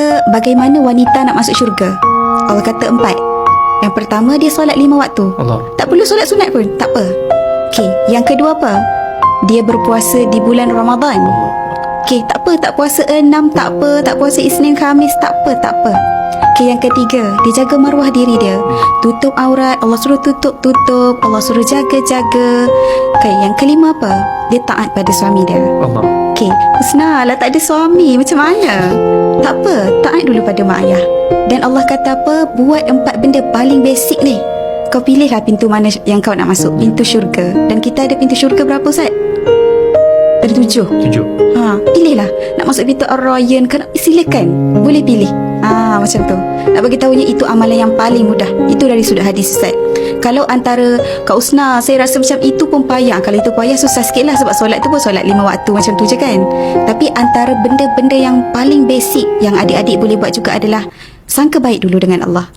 kata bagaimana wanita nak masuk syurga. Allah kata 4. Yang pertama, dia solat 5 waktu. Allah. Tak perlu solat sunat pun, tak apa. Okey, yang kedua apa? Dia berpuasa di bulan Ramadan. Okey, tak apa, tak puasa 6, tak apa, tak puasa Isnin Khamis, tak apa, tak apa. Okey, yang ketiga, dia jaga maruah diri dia. Tutup aurat, Allah suruh tutup, Allah suruh jaga. Okey, yang kelima apa? Dia taat pada suami dia. Allah. Okey, Husna lah tak ada suami, macam mana? Tak apa, taat dulu pada mak ayah. Dan Allah kata apa? Buat 4 benda paling basic ni. Kau pilihlah pintu mana yang kau nak masuk. Pintu syurga. Dan kita ada pintu syurga berapa, Ustaz? Ada 7. 7. Pilihlah. Nak masuk pintu Ar-Rayyan ke, silakan. Boleh pilih. Macam tu. Nak bagi tahunya itu amalan yang paling mudah. Itu dari sudut hadis, Ustaz. Kalau antara Kak Usna, saya rasa macam itu pun payah. Kalau itu payah, susah sikit lah. Sebab solat tu pun solat 5 waktu macam tu je kan. Tapi antara benda-benda yang paling basic yang adik-adik boleh buat juga adalah sangka baik dulu dengan Allah.